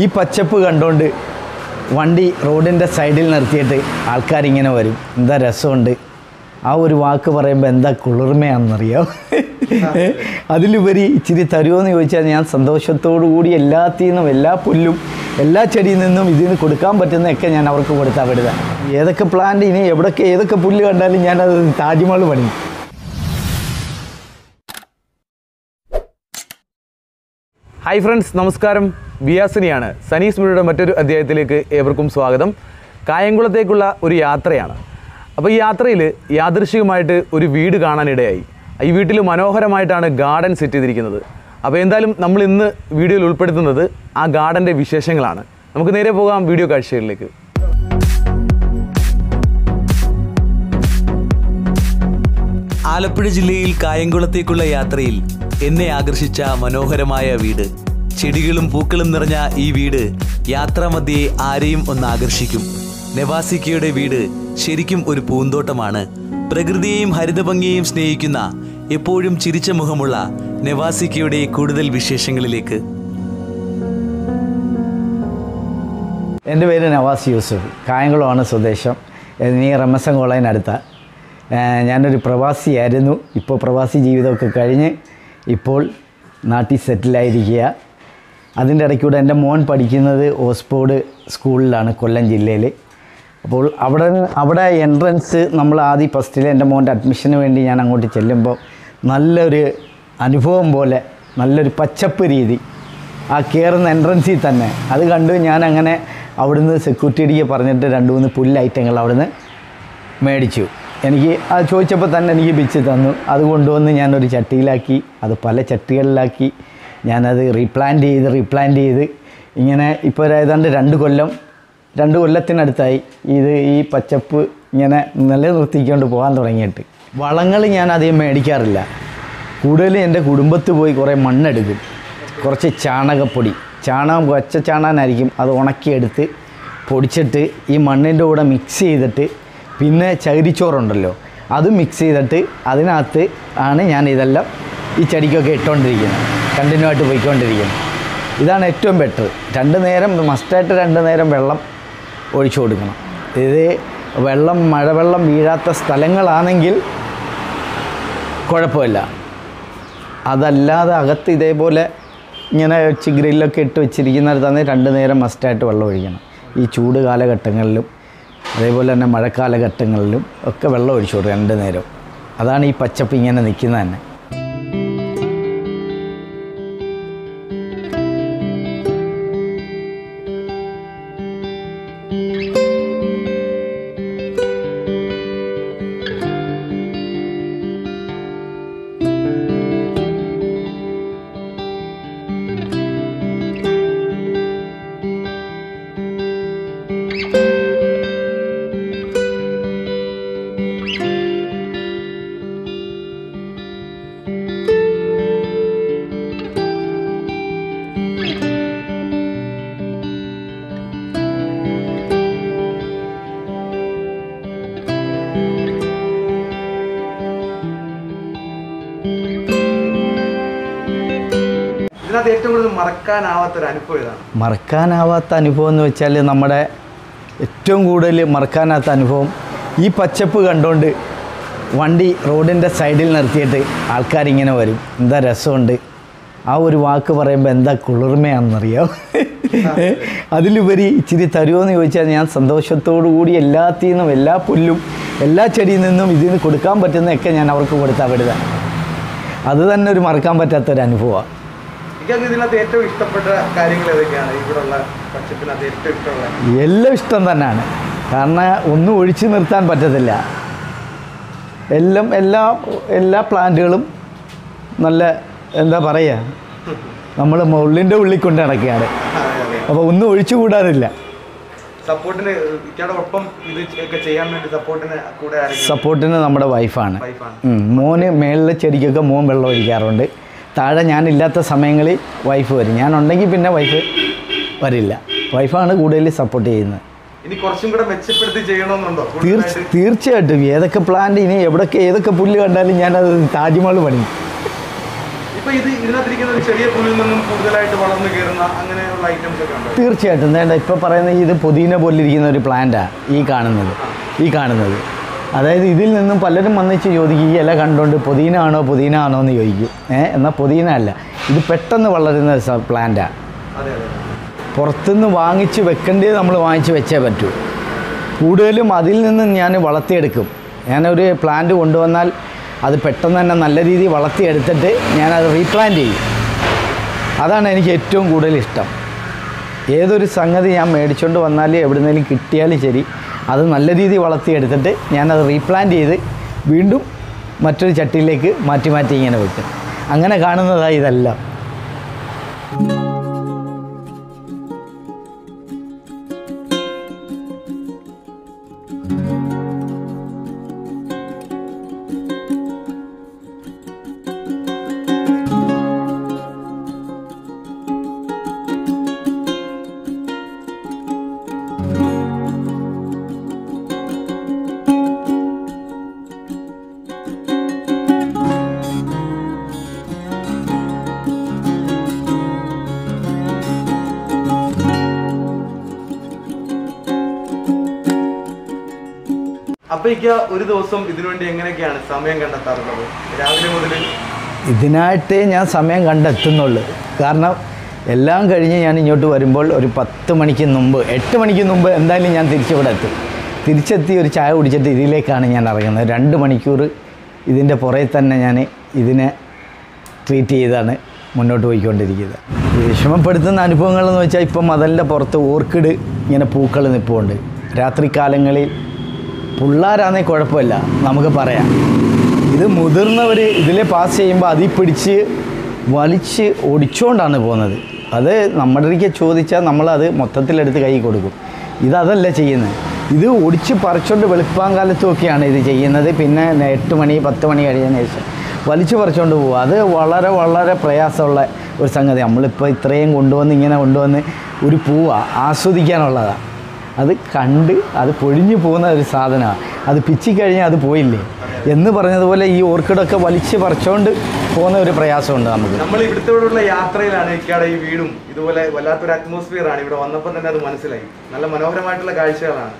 ഈ പച്ചപ്പ് കണ്ടുകൊണ്ട് വണ്ടി റോഡിൻ്റെ സൈഡിൽ നിർത്തിയിട്ട് ആൾക്കാരിങ്ങനെ വരും. എന്താ രസമുണ്ട്. ആ ഒരു വാക്ക് പറയുമ്പോൾ എന്താ കുളിർമയാണെന്നറിയാം. അതിലുപരി ഇച്ചിരി തരുമോയെന്ന് ചോദിച്ചാൽ ഞാൻ സന്തോഷത്തോടു കൂടി എല്ലാത്തിൽ നിന്നും എല്ലാ പുല്ലും എല്ലാ ചെടിയിൽ നിന്നും ഇതിന് കൊടുക്കാൻ പറ്റുന്നതൊക്കെ ഞാൻ അവർക്ക് കൊടുത്താൽ വിടുക. ഏതൊക്കെ പ്ലാന്റ് ഇനി എവിടെയൊക്കെ ഏതൊക്കെ പുല്ല് കണ്ടാലും ഞാനത് താജ്മഹൽ പണിയും. ഹായ് ഫ്രണ്ട്സ്, നമസ്കാരം. വിയാസിനിയാണ്. സനീസ്.മെഡിയുടെ മറ്റൊരു അധ്യായത്തിലേക്ക് ഏവർക്കും സ്വാഗതം. കായംകുളത്തേക്കുള്ള ഒരു യാത്രയാണ്. അപ്പോൾ ഈ യാത്രയിൽ യാദൃശ്ചികമായിട്ട് ഒരു വീട് കാണാനിടയായി. ഈ വീട്ടിൽ മനോഹരമായിട്ടാണ് ഗാർഡൻ സെറ്റ് ചെയ്തിരിക്കുന്നത്. അപ്പോൾ എന്തായാലും നമ്മൾ ഇന്ന് വീഡിയോയിൽ ഉൾപ്പെടുത്തുന്നത് ആ ഗാർഡൻ്റെ വിശേഷങ്ങളാണ്. നമുക്ക് നേരെ പോകാം വീഡിയോ കാഴ്ചകളിലേക്ക്. ആലപ്പുഴ ജില്ലയിൽ കായംകുളത്തേക്കുള്ള യാത്രയിൽ എന്നെ ആകർഷിച്ച മനോഹരമായ വീട്. ചെടികളും പൂക്കളും നിറഞ്ഞ ഈ വീട് യാത്രാമധ്യേ ആരെയും ഒന്ന് ആകർഷിക്കും. നവാസിക്കയുടെ വീട് ശരിക്കും ഒരു പൂന്തോട്ടമാണ്. പ്രകൃതിയെയും ഹരിതഭംഗിയെയും സ്നേഹിക്കുന്ന എപ്പോഴും ചിരിച്ച മുഖമുള്ള നവാസിക്കയുടെ കൂടുതൽ വിശേഷങ്ങളിലേക്ക്. എൻ്റെ പേര് നവാസ് യൂസുഫ്. കായംകുളമാണ് സ്വദേശം. നീ റമസൻ കോളേജിനടുത്ത. ഞാനൊരു പ്രവാസിയായിരുന്നു. ഇപ്പോൾ പ്രവാസി ജീവിതമൊക്കെ കഴിഞ്ഞ് ഇപ്പോൾ നാട്ടിൽ സെറ്റിലായിരിക്കുക. അതിൻ്റെ ഇടയ്ക്കൂടെ എൻ്റെ മോൻ പഠിക്കുന്നത് ഓസ്ഫോർഡ് സ്കൂളിലാണ്, കൊല്ലം ജില്ലയിൽ. അപ്പോൾ അവിടെ എൻട്രൻസ് നമ്മൾ ആദ്യം ഫസ്റ്റിൽ എൻ്റെ മോൻ്റെ അഡ്മിഷന് വേണ്ടി ഞാൻ അങ്ങോട്ട് ചെല്ലുമ്പോൾ നല്ലൊരു അനുഭവം പോലെ നല്ലൊരു പച്ചപ്പ് രീതി ആ കയറുന്ന എൻട്രൻസിൽ തന്നെ അത് കണ്ട് ഞാൻ അങ്ങനെ അവിടുന്ന് സെക്യൂരിറ്റിക്ക് പറഞ്ഞിട്ട് 2-3 പുല്ല് ഐറ്റങ്ങൾ അവിടുന്ന് മേടിച്ചു. എനിക്ക് അത് ചോദിച്ചപ്പോൾ തന്നെ എനിക്ക് പിച്ച് തന്നു. അത് കൊണ്ടുവന്ന് ഞാനൊരു ചട്ടിയിലാക്കി, അത് പല ചട്ടികളിലാക്കി ഞാനത് റീപ്ലാന്റ് ചെയ്ത് ഇങ്ങനെ ഇപ്പോൾ ഏതാണ്ട് 2 കൊല്ലത്തിനടുത്തായി ഈ പച്ചപ്പ് ഇങ്ങനെ നിലനിർത്തിക്കൊണ്ട് പോകാൻ തുടങ്ങിയിട്ട്. വളങ്ങൾ ഞാൻ അധികം മേടിക്കാറില്ല. കൂടുതലും എൻ്റെ കുടുംബത്ത് പോയി കുറേ മണ്ണെടുക്കും, കുറച്ച് ചാണകപ്പൊടി, പച്ച ചാണകനായിരിക്കും, അത് ഉണക്കിയെടുത്ത് പൊടിച്ചിട്ട് ഈ മണ്ണിൻ്റെ കൂടെ മിക്സ് ചെയ്തിട്ട് പിന്നെ ചകിരിച്ചോറുണ്ടല്ലോ അത് മിക്സ് ചെയ്തിട്ട് അതിനകത്ത് ആണ് ഞാൻ ഇതെല്ലാം ഈ ചെടിക്കൊക്കെ ഇട്ടുകൊണ്ടിരിക്കുന്നത്, കണ്ടിന്യൂ ആയിട്ട് പോയിക്കൊണ്ടിരിക്കുന്നത്. ഇതാണ് ഏറ്റവും ബെറ്റർ. 2 നേരം മസ്റ്റായിട്ട് 2 നേരം വെള്ളം ഒഴിച്ചു കൊടുക്കണം. ഇത് മഴവെള്ളം വീഴാത്ത സ്ഥലങ്ങളാണെങ്കിൽ കുഴപ്പമില്ല. അതല്ലാതെ അകത്ത് ഇതേപോലെ ഇങ്ങനെ ഗ്രില്ലൊക്കെ ഇട്ട് വെച്ചിരിക്കുന്നിടത്താണ് 2 നേരം മസ്റ്റായിട്ട് വെള്ളം ഒഴിക്കണം. ഈ ചൂട് കാലഘട്ടങ്ങളിലും അതേപോലെ തന്നെ മഴക്കാലഘട്ടങ്ങളിലും ഒക്കെ വെള്ളം ഒഴിച്ചു കൊടുക്കും 2 നേരം. അതാണ് ഈ പച്ചപ്പ് ഇങ്ങനെ നിൽക്കുന്നത് തന്നെ. ഏറ്റവും കൂടുതൽ മറക്കാനാവാത്ത അനുഭവം എന്ന് വെച്ചാൽ നമ്മുടെ ഏറ്റവും കൂടുതൽ മറക്കാനാവാത്ത അനുഭവം ഈ പച്ചപ്പ് കണ്ടുകൊണ്ട് വണ്ടി റോഡിൻ്റെ സൈഡിൽ നിർത്തിയിട്ട് ആൾക്കാരിങ്ങനെ വരും. എന്താ രസമുണ്ട്. ആ ഒരു വാക്ക് പറയുമ്പോൾ എന്താ കുളിർമയാണെന്നറിയാം. അതിലുപരി ഇച്ചിരി തരുമോയെന്ന് ചോദിച്ചാൽ ഞാൻ സന്തോഷത്തോടു കൂടി എല്ലാത്തിൽ നിന്നും എല്ലാ പുല്ലും എല്ലാ ചെടിയിൽ നിന്നും ഇതിന് കൊടുക്കാൻ പറ്റുന്നതൊക്കെ ഞാൻ അവർക്ക് കൊടുത്താൽ വിടുക. അത് തന്നെ ഒരു മറക്കാൻ പറ്റാത്തൊരു അനുഭവമാണ്. ഏറ്റവും ഇഷ്ടപ്പെട്ട കാര്യങ്ങൾ ഏതൊക്കെയാണ്? ഇവിടെയുള്ള പച്ചപ്പിനകത്ത് ഏറ്റവും ഇഷ്ടമുള്ള എല്ലാം ഇഷ്ടം തന്നെയാണ്. കാരണം ഒന്നും ഒഴിച്ചു നിർത്താൻ പറ്റത്തില്ല. എല്ലാ പ്ലാന്റുകളും നല്ല എന്താ പറയുക, നമ്മൾ ഉള്ളിൻ്റെ ഉള്ളിൽ കൊണ്ട് നടക്കുകയാണ്. അപ്പോൾ ഒന്നും ഒഴിച്ചു കൂടാനില്ല. സപ്പോർട്ടിന് നമ്മുടെ വൈഫാണ്. മോന് മേളിലെ ചെടിക്കൊക്കെ മോൻ വെള്ളം ഒഴിക്കാറുണ്ട്. താഴെ ഞാനില്ലാത്ത സമയങ്ങളിൽ വൈഫ് വരും. ഞാനുണ്ടെങ്കിൽ പിന്നെ വൈഫ് വരില്ല. വൈഫാണ് കൂടുതൽ സപ്പോർട്ട് ചെയ്യുന്നത്. തീർച്ചയായിട്ടും ഏതൊക്കെ പ്ലാന്റ് ഇനി എവിടെയൊക്കെ ഏതൊക്കെ പുല്ല് കണ്ടാലും ഞാനത് താജ്മഹൽ പണിയും. ഇപ്പോൾ ഇതിനകത്തിരിക്കുന്ന ഒരു ചെറിയ പുല്ലിൽ നിന്നും കൂടുതലായിട്ട് വളർന്നു കയറുന്ന അങ്ങനെയുള്ള ഐറ്റംസ് ഒക്കെ ഉണ്ട്? തീർച്ചയായിട്ടും. വേണ്ട, ഇപ്പോൾ പറയുന്നത് ഇത് പുതിന പോലിരിക്കുന്ന ഒരു പ്ലാന്റാണ് ഈ കാണുന്നത്. അതായത് ഇതിൽ നിന്നും പലരും വന്നിച്ച് ചോദിക്കും, ഈ ഇല കണ്ടുകൊണ്ട് പുതിന ആണോ എന്ന് ചോദിക്കും. എന്നാൽ പുതിന അല്ല, ഇത് പെട്ടെന്ന് വളരുന്ന പ്ലാന്റാണ്. പുറത്തുനിന്ന് വാങ്ങിച്ച് വെക്കേണ്ടത് നമ്മൾ വാങ്ങിച്ച് വെച്ചേ പറ്റൂ. കൂടുതലും അതിൽ നിന്ന് ഞാൻ വളർത്തിയെടുക്കും. ഞാനൊരു പ്ലാന്റ് കൊണ്ടുവന്നാൽ അത് പെട്ടെന്ന് തന്നെ നല്ല രീതിയിൽ വളർത്തിയെടുത്തിട്ട് ഞാനത് റീപ്ലാന്റ് ചെയ്യും. അതാണ് എനിക്ക് ഏറ്റവും കൂടുതൽ ഇഷ്ടം. ഏതൊരു സംഗതി ഞാൻ മേടിച്ചുകൊണ്ട് വന്നാൽ എവിടുന്നേലും കിട്ടിയാലും ശരി, അത് നല്ല രീതിയിൽ വളർത്തിയെടുത്തിട്ട് ഞാനത് റീപ്ലാന്റ് ചെയ്ത് വീണ്ടും മറ്റൊരു ചട്ടിയിലേക്ക് മാറ്റി ഇങ്ങനെ വെക്കും. അങ്ങനെ കാണുന്നതാണ് ഇതെല്ലാം. അപ്പോൾ ഒരു ദിവസം ഇതിനുവേണ്ടി എങ്ങനെയൊക്കെയാണ് സമയം കണ്ടെത്താറുള്ളത്? രാവിലെ മുതൽ ഇതിനായിട്ടേ ഞാൻ സമയം കണ്ടെത്തുന്നുള്ളൂ. കാരണം എല്ലാം കഴിഞ്ഞ് ഞാൻ ഇങ്ങോട്ട് വരുമ്പോൾ ഒരു 8 മണിക്ക് മുമ്പ് എന്തായാലും ഞാൻ തിരിച്ചിവിടെ എത്തും. തിരിച്ചെത്തി ഒരു ചായ കുടിച്ചിട്ട് ഇതിലേക്കാണ് ഞാൻ ഇറങ്ങുന്നത്. 2 മണിക്കൂർ ഇതിൻ്റെ പുറകെ തന്നെ ഞാൻ ഇതിനെ ട്രീറ്റ് ചെയ്താണ് മുന്നോട്ട് പോയിക്കൊണ്ടിരിക്കുന്നത്. വിഷമപ്പെടുത്തുന്ന അനുഭവങ്ങളെന്ന് വെച്ചാൽ ഇപ്പം മതിലിൻ്റെ പുറത്ത് ഓർക്കിഡ് ഇങ്ങനെ പൂക്കൾ നിൽപ്പുണ്ട്. രാത്രികാലങ്ങളിൽ പിള്ളേരാണെങ്കിൽ കുഴപ്പമില്ല, നമുക്ക് പറയാം. ഇത് മുതിർന്നവർ ഇതിലെ പാസ് ചെയ്യുമ്പോൾ അതിൽ പിടിച്ച് വലിച്ച് ഒടിച്ചുകൊണ്ടാണ് പോകുന്നത്. അത് നമ്മുടെ അടുക്കെ ചോദിച്ചാൽ നമ്മളത് മൊത്തത്തിലെടുത്ത് കൈ കൊടുക്കും. ഇതല്ല ചെയ്യുന്നത്. ഇത് ഒടിച്ച് പറിച്ചുകൊണ്ട് വെളുപ്പാങ്കാലത്തുമൊക്കെയാണ് ഇത് ചെയ്യുന്നത്. പിന്നെ 8 മണി 10 മണി കഴിഞ്ഞതിന് ശേഷം വലിച്ചു പറിച്ചുകൊണ്ട് പോകും. അത് വളരെ വളരെ പ്രയാസമുള്ള ഒരു സംഗതി. നമ്മളിപ്പോൾ ഇത്രയും കൊണ്ടുവന്ന് ഒരു പൂവാണ് ആസ്വദിക്കാനുള്ളതാണ്. അത് കണ്ട് അത് പൊഴിഞ്ഞു പോകുന്ന ഒരു സാധനമാണ്. അത് പിച്ചിക്കഴിഞ്ഞാൽ അത് പോയില്ലേ എന്ന് പറഞ്ഞതുപോലെ ഈ ഓർക്കിഡൊക്കെ വലിച്ച് പറിച്ചുകൊണ്ട് പോകുന്ന ഒരു പ്രയാസമുണ്ട് നമുക്ക്. നമ്മൾ ഇവിടുത്തെ യാത്രയിലാണ് ഇക്കയുടെ ഈ വീടും ഇതുപോലെ വല്ലാത്തൊരു അറ്റ്മോസ്ഫിയർ ആണ്. ഇവിടെ വന്നപ്പോൾ തന്നെ അത് മനസ്സിലായി. നല്ല മനോഹരമായിട്ടുള്ള കാഴ്ചകളാണ്.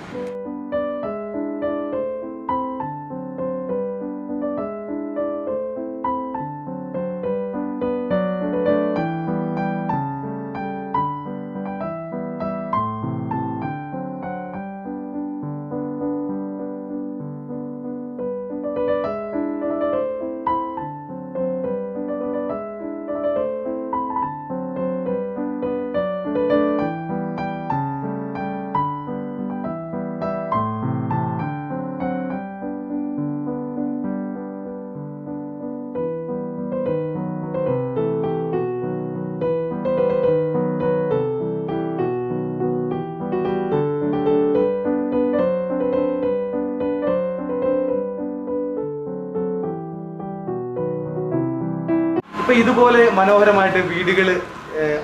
അപ്പോൾ ഇതുപോലെ മനോഹരമായിട്ട് വീടുകൾ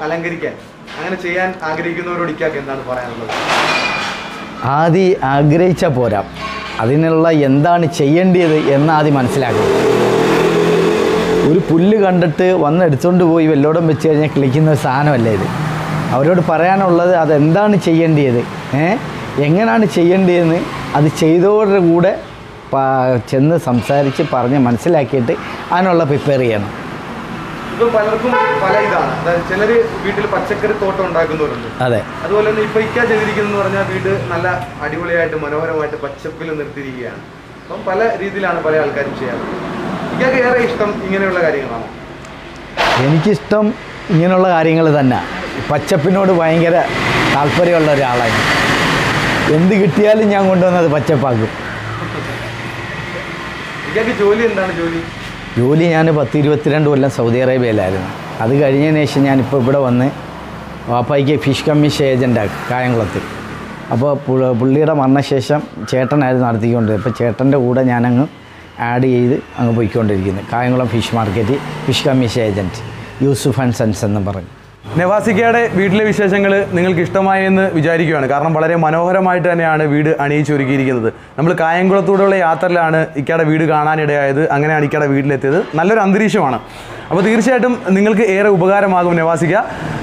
അലങ്കരിക്കാൻ അങ്ങനെ ചെയ്യാൻ ആഗ്രഹിക്കുന്നവരോട് ഇക്കാക്ക് എന്താണ് പറയാനുള്ളത്? ആദ്യം ആഗ്രഹിച്ചാൽ പോരാ, അതിനുള്ള എന്താണ് ചെയ്യേണ്ടത് എന്ന് ആദ്യം മനസ്സിലാക്കണം. ഒരു പുല്ല് കണ്ടിട്ട് വന്ന് എടുത്തുകൊണ്ട് പോയി വല്ലോടം വെച്ച് കഴിഞ്ഞാൽ കിളിക്കുന്ന ഒരു സാധനമല്ല ഇത്. അവരോട് പറയാനുള്ളത് അതെന്താണ് ചെയ്യേണ്ടത്, എങ്ങനെയാണ് ചെയ്യേണ്ടതെന്ന് അത് ചെയ്തവരുടെ കൂടെ ചെന്ന് സംസാരിച്ച് പറഞ്ഞ് മനസ്സിലാക്കിയിട്ട് അതിനുള്ള പ്രിപ്പയർ ചെയ്യണം. ഇപ്പം പലർക്കും പല ഇതാണ്. അതായത് ചിലർ വീട്ടിൽ പച്ചക്കറി തോട്ടം ഉണ്ടാക്കുന്നവരുണ്ട്. അതെ, അതുപോലെ തന്നെ ഇപ്പം ഇക്ക ചെയ്തിരിക്കുന്നതെന്ന് പറഞ്ഞാൽ വീട് നല്ല അടിപൊളിയായിട്ട് മനോഹരമായിട്ട് പച്ചപ്പിൽ നിർത്തിയിരിക്കുകയാണ്. അപ്പം പല രീതിയിലാണ് പല ആൾക്കാരും ചെയ്യാറ്. ഇക്കൊക്കെ ഏറെ ഇഷ്ടം ഇങ്ങനെയുള്ള കാര്യങ്ങളാണ്. എനിക്കിഷ്ടം ഇങ്ങനെയുള്ള കാര്യങ്ങൾ തന്നെ. പച്ചപ്പിനോട് ഭയങ്കര താല്പര്യമുള്ള ഒരാളാണ്. എന്ത് കിട്ടിയാലും ഞാൻ കൊണ്ടുവന്നത് പച്ചപ്പാക്കും. ഇക്കൊക്കെ ജോലി എന്താണ്? ജോലി ഞാൻ 10-22 കൊല്ലം സൗദി അറേബ്യയിലായിരുന്നു. അത് കഴിഞ്ഞതിന് ശേഷം ഞാനിപ്പോൾ ഇവിടെ വന്ന് വാപ്പായിക്ക് ഫിഷ് കമ്മീഷൻ ഏജൻ്റാണ് കായംകുളത്ത്. അപ്പോൾ പുള്ളിയുടെ മരണശേഷം ചേട്ടനായിരുന്നു നടത്തിക്കൊണ്ടിരുന്നത്. അപ്പോൾ ചേട്ടൻ്റെ കൂടെ ഞാനങ്ങ് ആഡ് ചെയ്ത് അങ്ങ് പോയിക്കൊണ്ടിരിക്കുന്നത്. Kayamkulam fish market fish commission agent Yusuf and sons എന്ന് പറഞ്ഞു. നവാസിക്കയുടെ വീട്ടിലെ വിശേഷങ്ങൾ നിങ്ങൾക്ക് ഇഷ്ടമായെന്ന് വിചാരിക്കുകയാണ്. കാരണം വളരെ മനോഹരമായിട്ട് തന്നെയാണ് വീട് അണിയിച്ചൊരുക്കിയിരിക്കുന്നത്. നമ്മൾ കായംകുളത്തൂടെയുള്ള യാത്രയിലാണ് ഇക്കയുടെ വീട് കാണാനിടയായത്. അങ്ങനെയാണ് ഇക്കയുടെ വീട്ടിലെത്തിയത്. നല്ലൊരു അന്തരീക്ഷമാണ്. അപ്പോൾ തീർച്ചയായിട്ടും നിങ്ങൾക്ക് ഏറെ ഉപകാരമാകും നവാസിക്ക.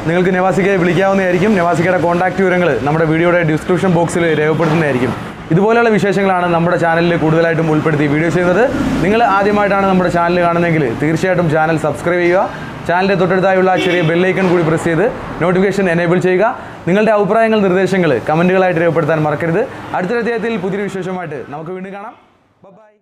നിങ്ങൾക്ക് നവാസിക്കയെ വിളിക്കാവുന്നതായിരിക്കും. നവാസിക്കയുടെ കോൺടാക്റ്റ് വിവരങ്ങൾ നമ്മുടെ വീഡിയോയുടെ ഡിസ്ക്രിപ്ഷൻ ബോക്സിൽ രേഖപ്പെടുത്തുന്നതായിരിക്കും. ഇതുപോലെയുള്ള വിശേഷങ്ങളാണ് നമ്മുടെ ചാനലിൽ കൂടുതലായിട്ടും ഉൾപ്പെടുത്തി വീഡിയോ ചെയ്യുന്നത്. നിങ്ങൾ ആദ്യമായിട്ടാണ് നമ്മുടെ ചാനൽ കാണുന്നതെങ്കിൽ തീർച്ചയായിട്ടും ചാനൽ സബ്സ്ക്രൈബ് ചെയ്യുക. ചാനലിൻ്റെ തൊട്ടടുത്തായുള്ള ചെറിയ ബെല്ലൈക്കൺ കൂടി പ്രസ് ചെയ്ത് നോട്ടിഫിക്കേഷൻ എനേബിൾ ചെയ്യുക. നിങ്ങളുടെ അഭിപ്രായങ്ങൾ, നിർദ്ദേശങ്ങൾ കമൻറ്റുകളായിട്ട് രേഖപ്പെടുത്താൻ മറക്കരുത്. അടുത്തൊരു അധ്യായത്തിൽ പുതിയൊരു വിശേഷമായിട്ട് നമുക്ക് വീണ്ടും കാണാം. ബൈ.